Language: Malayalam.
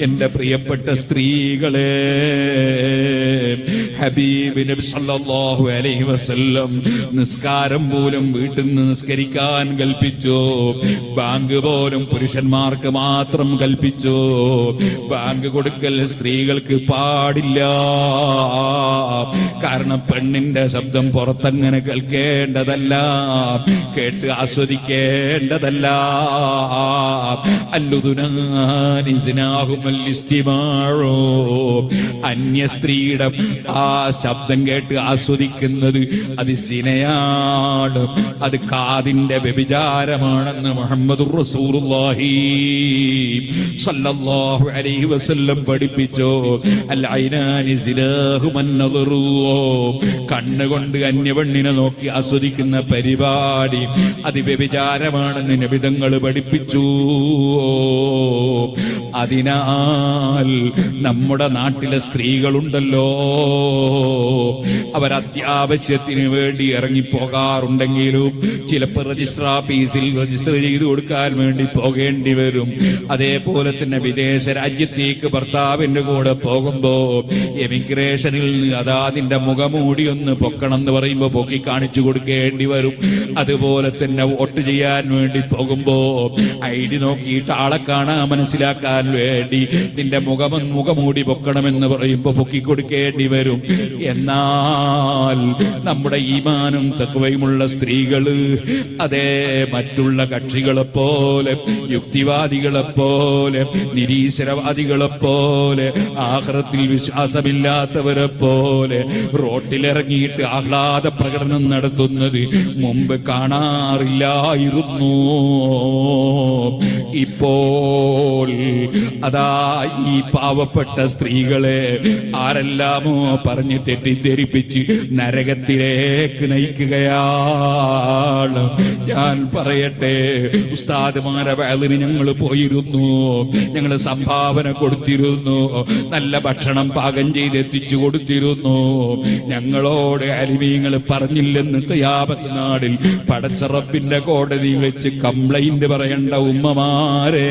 എന്റെ പ്രിയപ്പെട്ട സ്ത്രീകളെ, ഹബീബ് നബി സല്ലല്ലാഹു അലൈഹി വസല്ലം നിസ്കാരം പോലും വീട്ടിൽ നിന്ന് നിസ്കരിക്കാൻ കൽപ്പിച്ചു. ബാങ്ക് പോലും പുരുഷന്മാർക്ക് മാത്രം കൽപ്പിച്ചു. ബാങ്ക് കൊടുക്കൽ സ്ത്രീകൾക്ക് പാടില്ല. കാരണം പെണ്ണിന്റെ ശബ്ദം പുറത്തങ്ങനെ കേൾക്കേണ്ടതല്ല, കേട്ട് ആസ്വദിക്കേണ്ടതല്ല. അന്യ സ്ത്രീയുടെ ആ ശബ്ദം കേട്ട് ആസ്വദിക്കുന്നത് അത് സിനയാണ്, അത് കാതിന്റെ വ്യഭിചാരമാണെന്ന് മുഹമ്മദുർ റസൂലുള്ളാഹി സല്ലല്ലാഹു അലൈഹി വസല്ലം പഠിപ്പിച്ചു. അൽ ഐനാനി സിലാഹു മൻ നദറു, കണ്ണുകൊണ്ട് അന്യപെണ്ണിനെ നോക്കി ആസ്വദിക്കുന്ന പരിപാടി അത് വ്യഭിചാരമാണെന്ന് നബിതങ്ങൾ പഠിപ്പിച്ചു. അതിനാൽ നമ്മുടെ നാട്ടിലെ സ്ത്രീകളുണ്ടല്ലോ, അവരത്യാവശ്യത്തിന് വേണ്ടി ഇറങ്ങിപ്പോകാറുണ്ടെങ്കിലും ചിലപ്പോൾ രജിസ്റ്റർ ഓഫീസിൽ രജിസ്റ്റർ ചെയ്ത് കൊടുക്കാൻ വേണ്ടി പോകേണ്ടി വരും. അതേപോലെ തന്നെ വിദേശ രാജ്യത്തേക്ക് ഭർത്താവിന്റെ കൂടെ പോകുമ്പോ എമിഗ്രേഷനിൽ അതാതിന്റെ മുഖമൂടി ഒന്ന് പൊക്കണം എന്ന് പറയുമ്പോ പൊക്കി കാണിച്ചു കൊടുക്കേണ്ടി വരും. അതുപോലെ തന്നെ വോട്ട് ചെയ്യാൻ വേണ്ടി പോകുമ്പോ ID നോക്കിയിട്ട് ആളെ കാണാൻ മനസ്സിലാക്കാൻ വേണ്ടി നിന്റെ മുഖമൂടി പൊക്കണമെന്ന് പറയുമ്പോ പൊക്കി കൊടുക്കേണ്ടി വരും. എന്നാൽ നമ്മുടെ ഈമാനും തഖ്വയുമുള്ള സ്ത്രീകള് അതേ മറ്റുള്ള കക്ഷികളെ പോലെ, യുക്തിവാദികളെ പോലെ, നിരീശ്വരവാദികളെ പോലെ, ആഖിറത്തിൽ വിശ്വാസമില്ലാത്തവരെ പോലെ റോട്ടിലിറങ്ങിയിട്ട് ആഹ്ലാദ പ്രകടനം നടത്തുന്നത് മുമ്പ് കാണാറില്ലായിരുന്നു. ഇപ്പോൾ അതാ ഈ പാവപ്പെട്ട സ്ത്രീകളെ ആരെല്ലാമോ പറഞ്ഞ് തെറ്റിദ്ധരിപ്പിച്ച് നരകത്തിലേക്ക് നയിക്കുകയാണ്. ഞാൻ പറയട്ടെ, ഉസ്താദുമാരെ വഅലിന് ഞങ്ങൾ പോയിരുന്നു, ഞങ്ങൾ സംഭാവന കൊടുത്തിരുന്നു, നല്ല ഭക്ഷണം പാകം ചെയ്ത് എത്തിച്ചു കൊടുത്തിരുന്നു. ഞങ്ങളോട് അലിമീങ്ങൾ പറഞ്ഞില്ലെന്ന് ഖിയാമത്ത് നാളിൽ പടച്ച റബ്ബിന്റെ കോടതി വെച്ച് കംപ്ലൈന്റ് പറയേണ്ട ഉമ്മമാരെ.